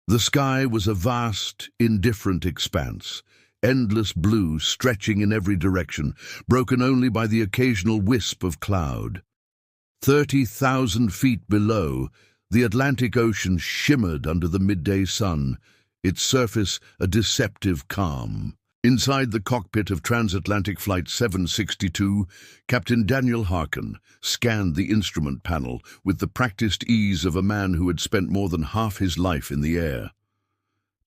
The sky was a vast, indifferent expanse, endless blue stretching in every direction, broken only by the occasional wisp of cloud. 30,000 feet below, the Atlantic Ocean shimmered under the midday sun, its surface a deceptive calm. Inside the cockpit of Transatlantic Flight 762, Captain Daniel Harkin scanned the instrument panel with the practiced ease of a man who had spent more than half his life in the air.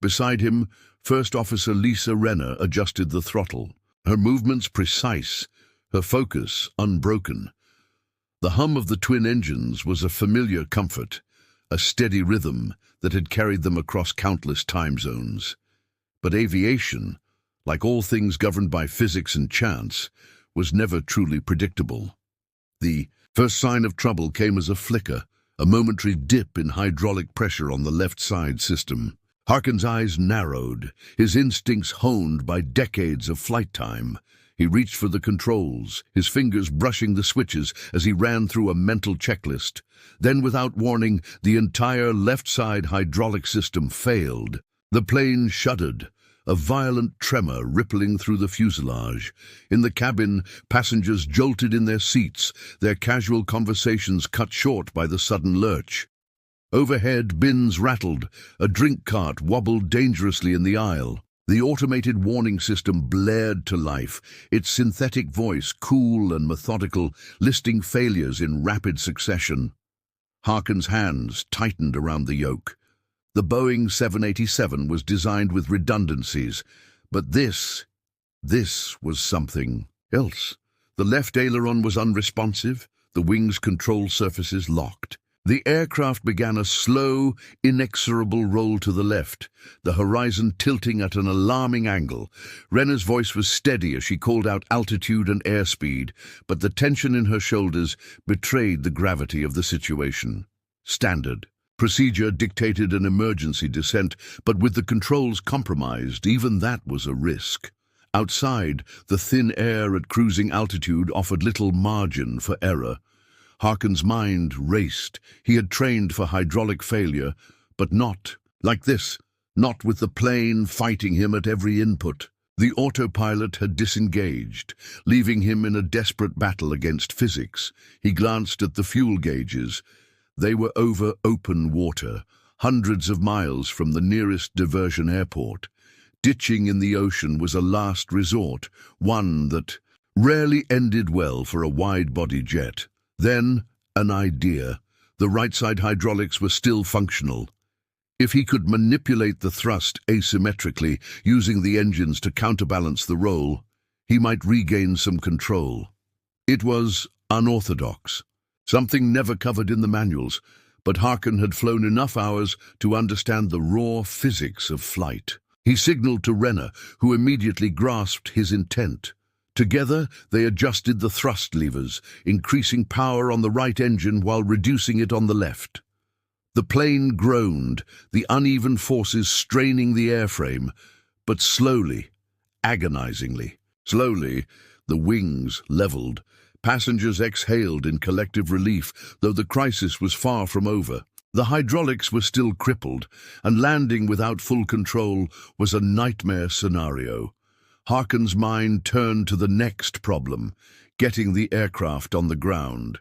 Beside him, First Officer Lisa Renner adjusted the throttle, her movements precise, her focus unbroken. The hum of the twin engines was a familiar comfort, a steady rhythm that had carried them across countless time zones. But aviation, like all things governed by physics and chance, was never truly predictable. The first sign of trouble came as a flicker, a momentary dip in hydraulic pressure on the left side system. Harkin's eyes narrowed, his instincts honed by decades of flight time. He reached for the controls, his fingers brushing the switches as he ran through a mental checklist. Then, without warning, the entire left side hydraulic system failed. The plane shuddered, a violent tremor rippling through the fuselage. In the cabin, passengers jolted in their seats, their casual conversations cut short by the sudden lurch. Overhead, bins rattled, a drink cart wobbled dangerously in the aisle. The automated warning system blared to life, its synthetic voice cool and methodical, listing failures in rapid succession. Harkin's hands tightened around the yoke. The Boeing 787 was designed with redundancies, but this was something else. The left aileron was unresponsive, the wing's control surfaces locked. The aircraft began a slow, inexorable roll to the left, the horizon tilting at an alarming angle. Renner's voice was steady as she called out altitude and airspeed, but the tension in her shoulders betrayed the gravity of the situation. Standard procedure dictated an emergency descent, but with the controls compromised, even that was a risk. Outside, the thin air at cruising altitude offered little margin for error. Harkin's mind raced. He had trained for hydraulic failure, but not like this, not with the plane fighting him at every input. The autopilot had disengaged, leaving him in a desperate battle against physics. He glanced at the fuel gauges. They were over open water, hundreds of miles from the nearest diversion airport. Ditching in the ocean was a last resort, one that rarely ended well for a wide-body jet. Then, an idea. The right-side hydraulics were still functional. If he could manipulate the thrust asymmetrically, using the engines to counterbalance the roll, he might regain some control. It was unorthodox, something never covered in the manuals, but Harkin had flown enough hours to understand the raw physics of flight. He signaled to Renner, who immediately grasped his intent. Together, they adjusted the thrust levers, increasing power on the right engine while reducing it on the left. The plane groaned, the uneven forces straining the airframe, but slowly, agonizingly. Slowly, the wings leveled. Passengers exhaled in collective relief, though the crisis was far from over. The hydraulics were still crippled, and landing without full control was a nightmare scenario. Harkin's mind turned to the next problem, getting the aircraft on the ground.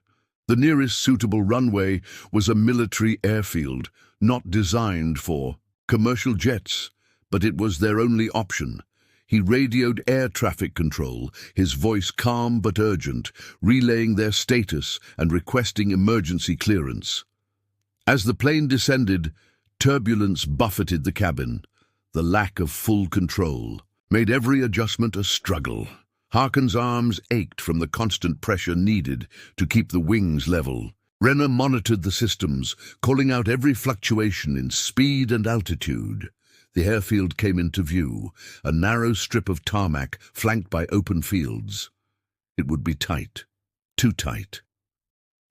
The nearest suitable runway was a military airfield, not designed for commercial jets, but it was their only option. He radioed air traffic control, his voice calm but urgent, relaying their status and requesting emergency clearance. As the plane descended, turbulence buffeted the cabin. The lack of full control made every adjustment a struggle. Harkin's arms ached from the constant pressure needed to keep the wings level. Renner monitored the systems, calling out every fluctuation in speed and altitude. The airfield came into view, a narrow strip of tarmac flanked by open fields. It would be tight, too tight.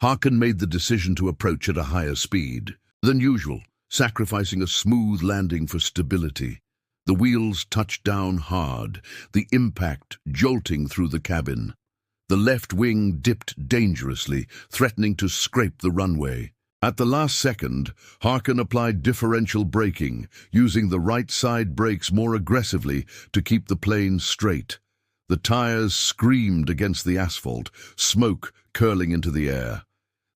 Harkin made the decision to approach at a higher speed than usual, sacrificing a smooth landing for stability. The wheels touched down hard, the impact jolting through the cabin. The left wing dipped dangerously, threatening to scrape the runway. At the last second, Harkin applied differential braking, using the right side brakes more aggressively to keep the plane straight. The tires screamed against the asphalt, smoke curling into the air.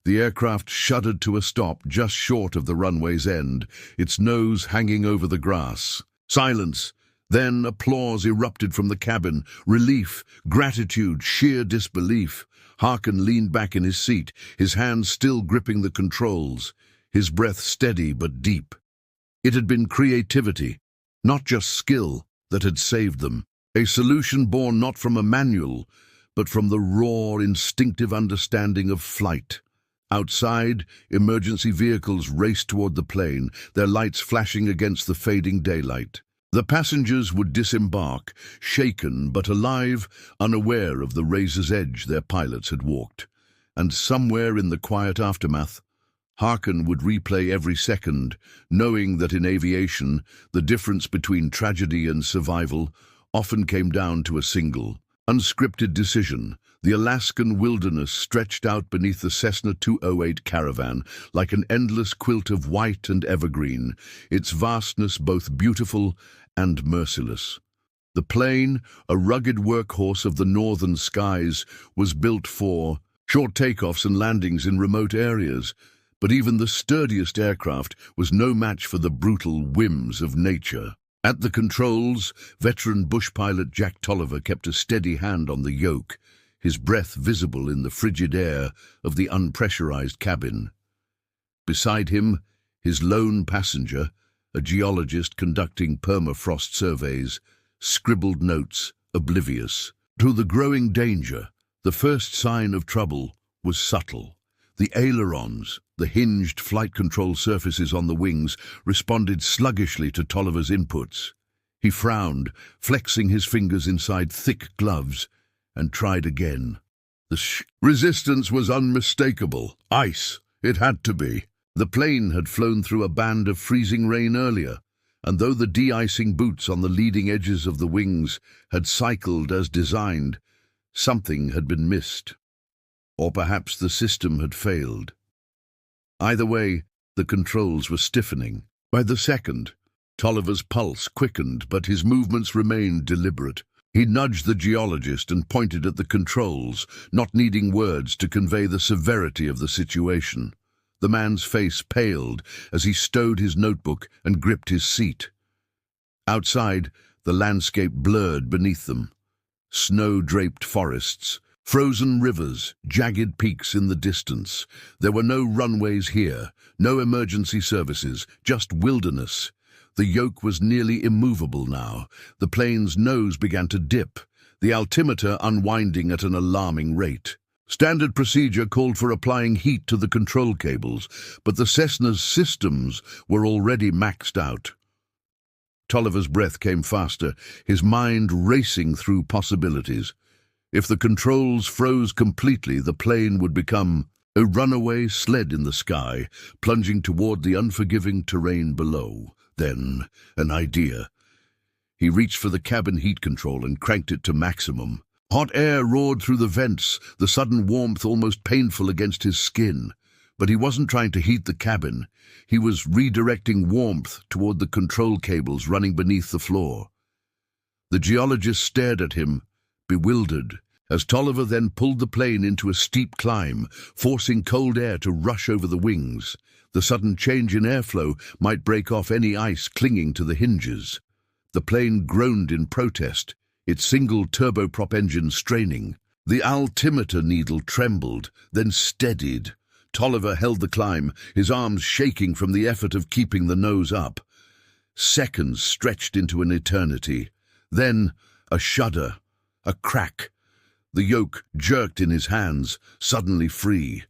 The aircraft shuddered to a stop just short of the runway's end, its nose hanging over the grass. Silence. Then applause erupted from the cabin. Relief, gratitude, sheer disbelief. Harkin leaned back in his seat, his hands still gripping the controls, his breath steady but deep. It had been creativity, not just skill, that had saved them. A solution born not from a manual, but from the raw, instinctive understanding of flight. Outside, emergency vehicles raced toward the plane, their lights flashing against the fading daylight. The passengers would disembark, shaken but alive, unaware of the razor's edge their pilots had walked. And somewhere in the quiet aftermath, Harkin would replay every second, knowing that in aviation, the difference between tragedy and survival often came down to a single, unscripted decision. The Alaskan wilderness stretched out beneath the Cessna 208 Caravan like an endless quilt of white and evergreen, its vastness both beautiful and merciless. The plane, a rugged workhorse of the northern skies, was built for short takeoffs and landings in remote areas, but even the sturdiest aircraft was no match for the brutal whims of nature. At the controls, veteran bush pilot Jack Tolliver kept a steady hand on the yoke, his breath visible in the frigid air of the unpressurized cabin. Beside him, his lone passenger, a geologist conducting permafrost surveys, scribbled notes, oblivious. To the growing danger, the first sign of trouble was subtle. The ailerons, the hinged flight control surfaces on the wings, responded sluggishly to Tolliver's inputs. He frowned, flexing his fingers inside thick gloves, and tried again. The resistance was unmistakable. Ice. It had to be. The plane had flown through a band of freezing rain earlier, and though the de-icing boots on the leading edges of the wings had cycled as designed, something had been missed. Or perhaps the system had failed. Either way, the controls were stiffening. By the second, Tolliver's pulse quickened, but his movements remained deliberate. He nudged the geologist and pointed at the controls, not needing words to convey the severity of the situation. The man's face paled as he stowed his notebook and gripped his seat. Outside, the landscape blurred beneath them. Snow-draped forests, frozen rivers, jagged peaks in the distance. There were no runways here, no emergency services, just wilderness. The yoke was nearly immovable now. The plane's nose began to dip, the altimeter unwinding at an alarming rate. Standard procedure called for applying heat to the control cables, but the Cessna's systems were already maxed out. Tolliver's breath came faster, his mind racing through possibilities. If the controls froze completely, the plane would become a runaway sled in the sky, plunging toward the unforgiving terrain below. Then, an idea. He reached for the cabin heat control and cranked it to maximum. Hot air roared through the vents, the sudden warmth almost painful against his skin. But he wasn't trying to heat the cabin. He was redirecting warmth toward the control cables running beneath the floor. The geologist stared at him, bewildered, as Tolliver then pulled the plane into a steep climb, forcing cold air to rush over the wings. The sudden change in airflow might break off any ice clinging to the hinges. The plane groaned in protest, its single turboprop engine straining. The altimeter needle trembled, then steadied. Tolliver held the climb, his arms shaking from the effort of keeping the nose up. Seconds stretched into an eternity. Then, a shudder, a crack. The yoke jerked in his hands, suddenly free.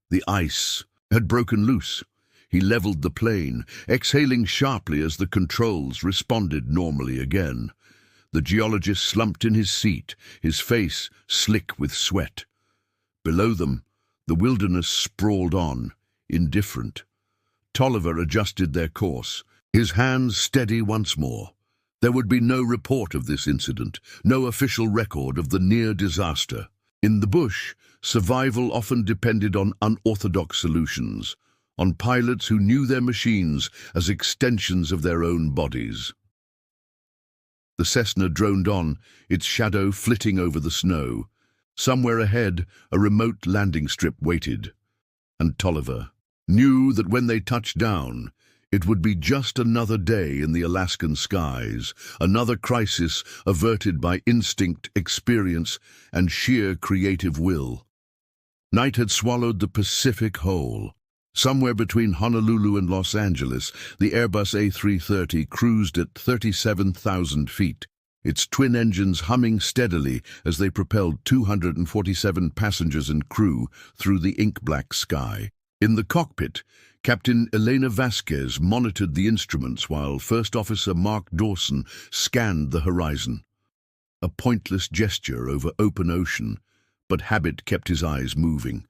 The ice had broken loose. He leveled the plane, exhaling sharply as the controls responded normally again. The geologist slumped in his seat, his face slick with sweat. Below them, the wilderness sprawled on, indifferent. Tolliver adjusted their course, his hands steady once more. There would be no report of this incident, no official record of the near disaster. In the bush, survival often depended on unorthodox solutions. on pilots who knew their machines as extensions of their own bodies. The Cessna droned on, its shadow flitting over the snow. Somewhere ahead, a remote landing strip waited, and Tolliver knew that when they touched down, it would be just another day in the Alaskan skies, another crisis averted by instinct, experience, and sheer creative will. Night had swallowed the Pacific whole. Somewhere between Honolulu and Los Angeles, the Airbus A330 cruised at 37,000 feet, its twin engines humming steadily as they propelled 247 passengers and crew through the ink-black sky. In the cockpit, Captain Elena Vasquez monitored the instruments while First Officer Mark Dawson scanned the horizon. A pointless gesture over open ocean, but habit kept his eyes moving.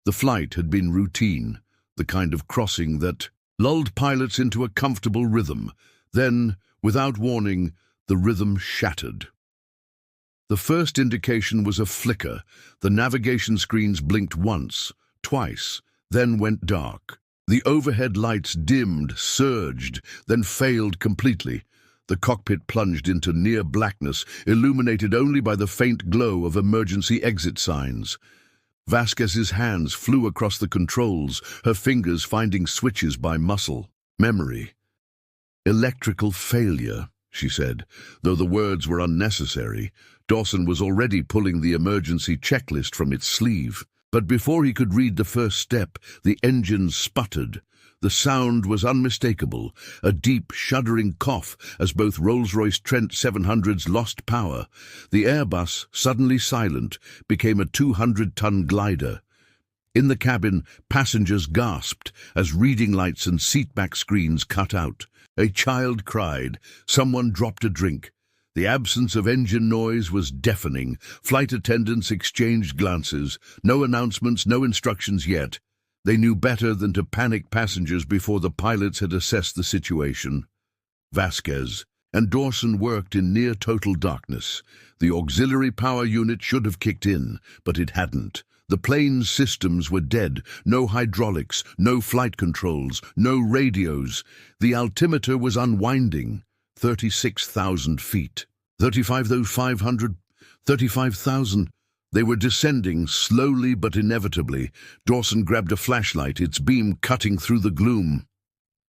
The flight had been routine, the kind of crossing that lulled pilots into a comfortable rhythm. Then, without warning, the rhythm shattered. The first indication was a flicker. The navigation screens blinked once, twice, then went dark. The overhead lights dimmed, surged, then failed completely. The cockpit plunged into near blackness, illuminated only by the faint glow of emergency exit signs. Vasquez's hands flew across the controls, her fingers finding switches by muscle. Memory. Electrical failure, she said, though the words were unnecessary. Dawson was already pulling the emergency checklist from its sleeve. But before he could read the first step, the engine sputtered. The sound was unmistakable, a deep, shuddering cough as both Rolls-Royce Trent 700s lost power. The Airbus, suddenly silent, became a 200-ton glider. In the cabin, passengers gasped as reading lights and seatback screens cut out. A child cried. Someone dropped a drink. The absence of engine noise was deafening. Flight attendants exchanged glances. No announcements, no instructions yet. They knew better than to panic passengers before the pilots had assessed the situation. Vasquez and Dawson worked in near-total darkness. The auxiliary power unit should have kicked in, but it hadn't. The plane's systems were dead. No hydraulics, no flight controls, no radios. The altimeter was unwinding. 36,000 feet. 35,000. They were descending, slowly but inevitably. Dawson grabbed a flashlight, its beam cutting through the gloom.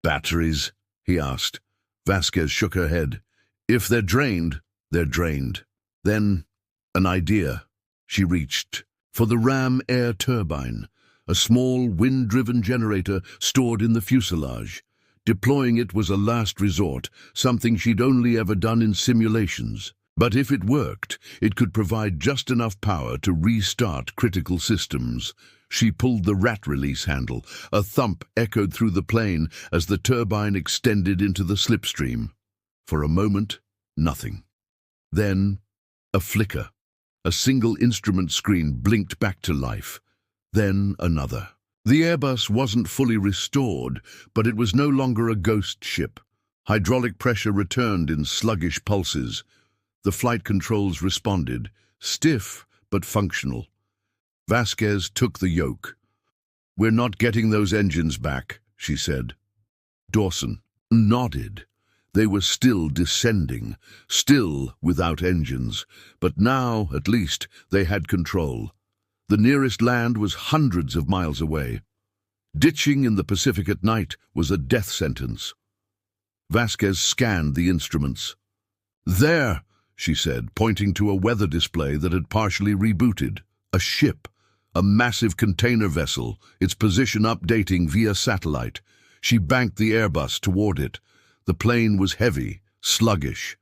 "Batteries?" he asked. Vasquez shook her head. "If they're drained, they're drained." Then, an idea. She reached for the ram air turbine, a small wind-driven generator stored in the fuselage. Deploying it was a last resort, something she'd only ever done in simulations. But if it worked, it could provide just enough power to restart critical systems. She pulled the rat release handle. A thump echoed through the plane as the turbine extended into the slipstream. For a moment, nothing. Then, a flicker. A single instrument screen blinked back to life. Then another. The Airbus wasn't fully restored, but it was no longer a ghost ship. Hydraulic pressure returned in sluggish pulses. The flight controls responded, stiff but functional. Vasquez took the yoke. "We're not getting those engines back," she said. Dawson nodded. They were still descending, still without engines, but now, at least, they had control. The nearest land was hundreds of miles away. Ditching in the Pacific at night was a death sentence. Vasquez scanned the instruments. "There," she said, pointing to a weather display that had partially rebooted. A ship, a massive container vessel, its position updating via satellite. She banked the Airbus toward it. The plane was heavy, sluggish.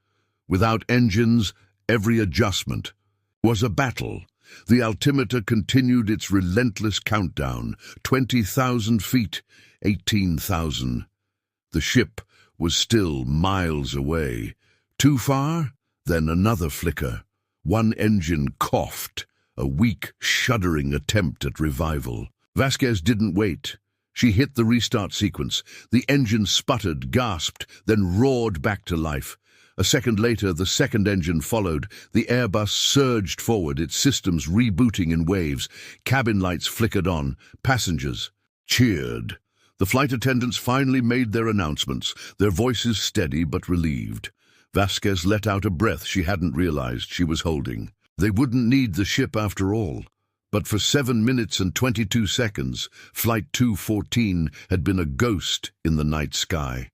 Without engines, every adjustment was a battle. The altimeter continued its relentless countdown. 20,000 feet, 18,000. The ship was still miles away. Too far? Then another flicker. One engine coughed, a weak, shuddering attempt at revival. Vasquez didn't wait. She hit the restart sequence. The engine sputtered, gasped, then roared back to life. A second later, the second engine followed. The Airbus surged forward, its systems rebooting in waves. Cabin lights flickered on. Passengers cheered. The flight attendants finally made their announcements, their voices steady but relieved. Vasquez let out a breath she hadn't realized she was holding. They wouldn't need the ship after all. But for 7 minutes and 22 seconds, Flight 214 had been a ghost in the night sky.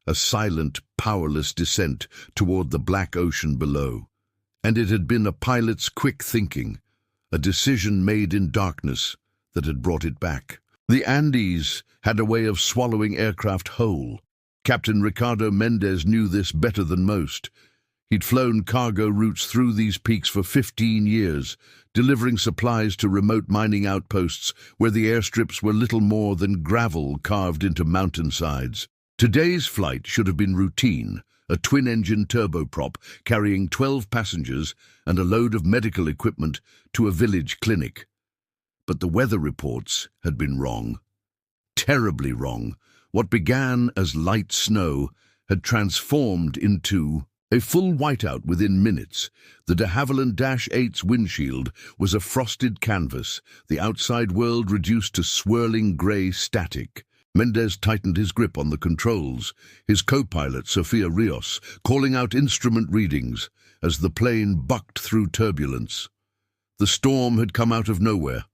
A silent, powerless descent toward the black ocean below. And it had been a pilot's quick thinking, a decision made in darkness, that had brought it back. The Andes had a way of swallowing aircraft whole. Captain Ricardo Mendez knew this better than most. He'd flown cargo routes through these peaks for 15 years, delivering supplies to remote mining outposts where the airstrips were little more than gravel carved into mountainsides. Today's flight should have been routine, a twin-engine turboprop carrying 12 passengers and a load of medical equipment to a village clinic. But the weather reports had been wrong. Terribly wrong. What began as light snow had transformed into a full whiteout within minutes. The de Havilland -8's windshield was a frosted canvas, the outside world reduced to swirling grey static. Mendez tightened his grip on the controls, his co-pilot, Sofia Rios, calling out instrument readings as the plane bucked through turbulence. The storm had come out of nowhere,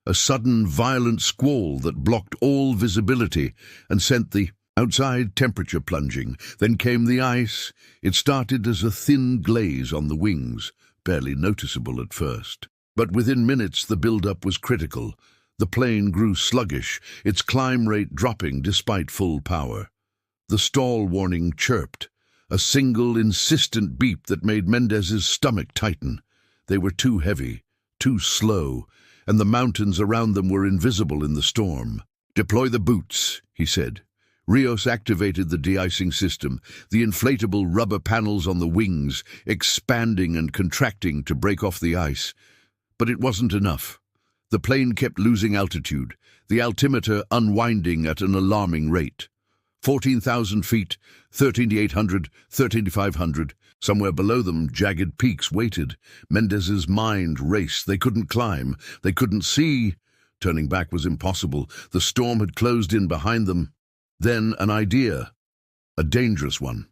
a sudden violent squall that blocked all visibility and sent the outside temperature plunging. Then came the ice. It started as a thin glaze on the wings, barely noticeable at first. But within minutes the build-up was critical. The plane grew sluggish, its climb rate dropping despite full power. The stall warning chirped, a single insistent beep that made Mendez's stomach tighten. They were too heavy, too slow, and the mountains around them were invisible in the storm. "Deploy the boots," he said. Rios activated the de-icing system, the inflatable rubber panels on the wings expanding and contracting to break off the ice. But it wasn't enough. The plane kept losing altitude, the altimeter unwinding at an alarming rate. 14,000 feet, 13,800, 13,500. Somewhere below them, jagged peaks waited. Mendez's mind raced. They couldn't climb. They couldn't see. Turning back was impossible. The storm had closed in behind them. Then an idea, a dangerous one.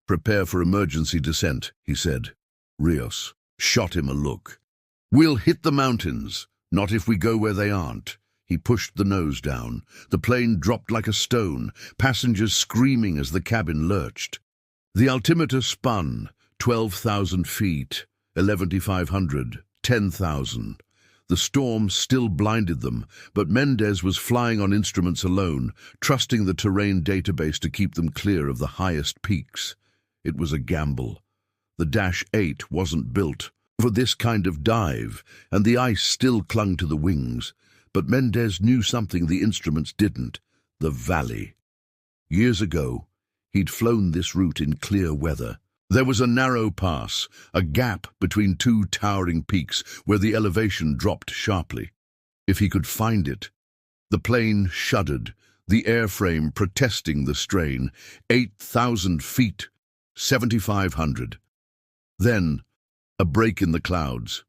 "Prepare for emergency descent," he said. Rios shot him a look. "We'll hit the mountains, not if we go where they aren't." He pushed the nose down. The plane dropped like a stone, passengers screaming as the cabin lurched. The altimeter spun, 12,000 feet, 11,500, 10,000. The storm still blinded them, but Mendez was flying on instruments alone, trusting the terrain database to keep them clear of the highest peaks. It was a gamble. The -8 wasn't built for this kind of dive, and the ice still clung to the wings. But Mendez knew something the instruments didn't: the valley. Years ago, he'd flown this route in clear weather. There was a narrow pass, a gap between two towering peaks where the elevation dropped sharply. If he could find it. The plane shuddered, the airframe protesting the strain. 8,000 feet, 7,500. Then, a break in the clouds.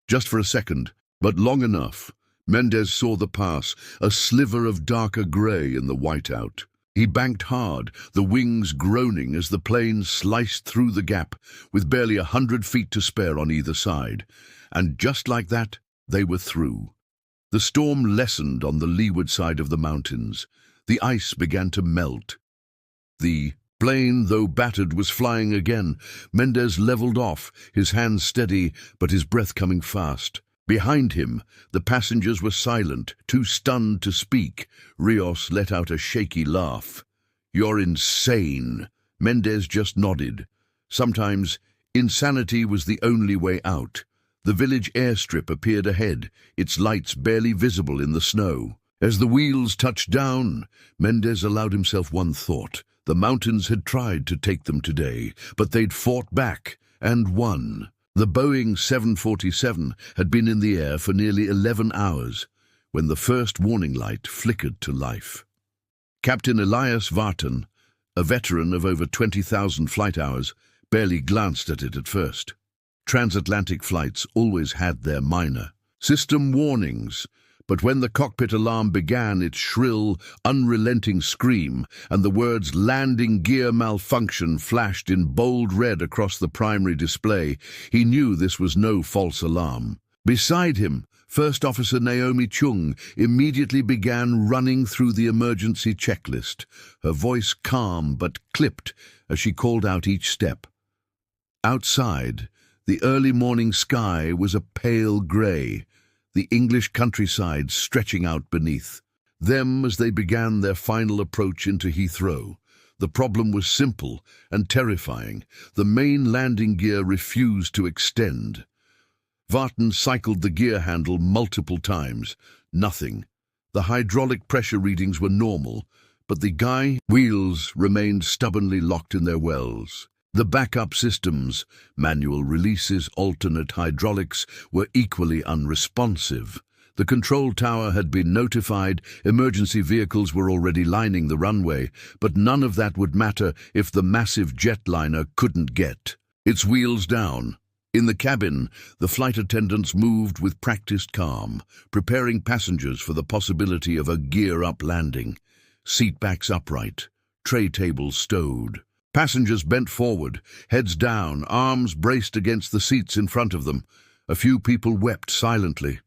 Just for a second, but long enough, Mendez saw the pass, a sliver of darker grey in the whiteout. He banked hard, the wings groaning as the plane sliced through the gap, with barely 100 feet to spare on either side. And just like that, they were through. The storm lessened on the leeward side of the mountains. The ice began to melt. The plane, though battered, was flying again. Mendez leveled off, his hands steady, but his breath coming fast. Behind him, the passengers were silent, too stunned to speak. Rios let out a shaky laugh. "You're insane." Mendez just nodded. Sometimes, insanity was the only way out. The village airstrip appeared ahead, its lights barely visible in the snow. As the wheels touched down, Mendez allowed himself one thought. The mountains had tried to take them today, but they'd fought back, and won. The Boeing 747 had been in the air for nearly 11 hours when the first warning light flickered to life. Captain Elias Vartan, a veteran of over 20,000 flight hours, barely glanced at it at first. Transatlantic flights always had their minor system warnings, But when the cockpit alarm began its shrill, unrelenting scream, and the words "landing gear malfunction" flashed in bold red across the primary display, he knew this was no false alarm. Beside him, First Officer Naomi Chung immediately began running through the emergency checklist, her voice calm but clipped as she called out each step. Outside, the early morning sky was a pale grey, the English countryside stretching out beneath them as they began their final approach into Heathrow. The problem was simple and terrifying. The main landing gear refused to extend. Vartan cycled the gear handle multiple times. Nothing. The hydraulic pressure readings were normal, but the guy wheels remained stubbornly locked in their wells. The backup systems, manual releases, alternate hydraulics, were equally unresponsive. The control tower had been notified, emergency vehicles were already lining the runway, but none of that would matter if the massive jetliner couldn't get its wheels down. In the cabin, the flight attendants moved with practiced calm, preparing passengers for the possibility of a gear-up landing. Seatbacks upright, tray tables stowed. Passengers bent forward, heads down, arms braced against the seats in front of them. A few people wept silently.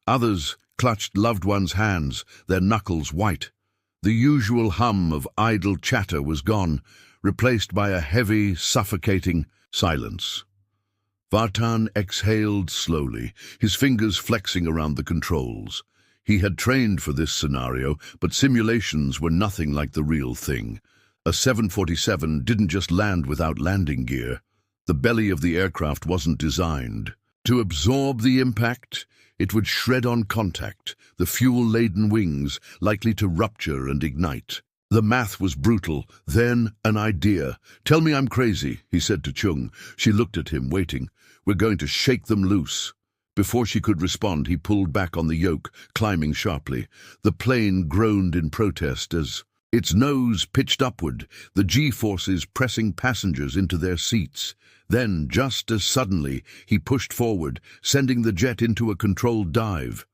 Others clutched loved ones' hands, their knuckles white. The usual hum of idle chatter was gone, replaced by a heavy, suffocating silence. Vartan exhaled slowly, his fingers flexing around the controls. He had trained for this scenario, but simulations were nothing like the real thing. A 747 didn't just land without landing gear. The belly of the aircraft wasn't designed to absorb the impact. It would shred on contact, the fuel-laden wings likely to rupture and ignite. The math was brutal. Then an idea. "Tell me I'm crazy," he said to Chung. She looked at him, waiting. "We're going to shake them loose." Before she could respond, he pulled back on the yoke, climbing sharply. The plane groaned in protest as its nose pitched upward, the G-forces pressing passengers into their seats. Then, just as suddenly, he pushed forward, sending the jet into a controlled dive.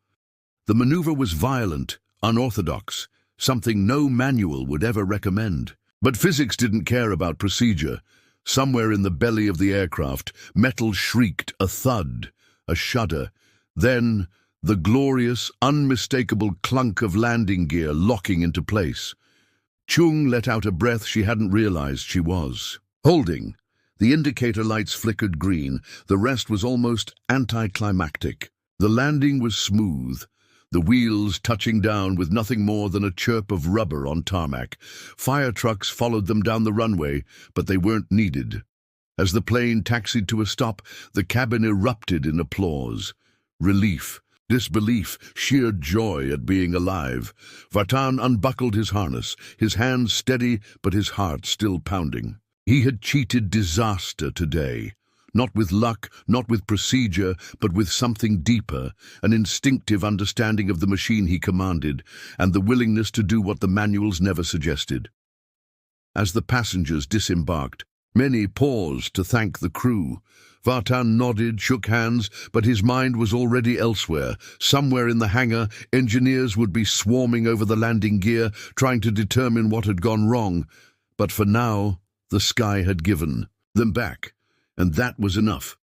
The maneuver was violent, unorthodox, something no manual would ever recommend. But physics didn't care about procedure. Somewhere in the belly of the aircraft, metal shrieked, a thud, a shudder. Then, the glorious, unmistakable clunk of landing gear locking into place. Chung let out a breath she hadn't realized she was holding. The indicator lights flickered green. The rest was almost anticlimactic. The landing was smooth, the wheels touching down with nothing more than a chirp of rubber on tarmac. Fire trucks followed them down the runway, but they weren't needed. As the plane taxied to a stop, the cabin erupted in applause. Relief, disbelief, sheer joy at being alive. Vartan unbuckled his harness, his hands steady but his heart still pounding. He had cheated disaster today. Not with luck, not with procedure, but with something deeper, an instinctive understanding of the machine he commanded, and the willingness to do what the manuals never suggested. As the passengers disembarked, many paused to thank the crew. Vartan nodded, shook hands, but his mind was already elsewhere. Somewhere in the hangar, engineers would be swarming over the landing gear, trying to determine what had gone wrong. But for now, the sky had given them back, and that was enough.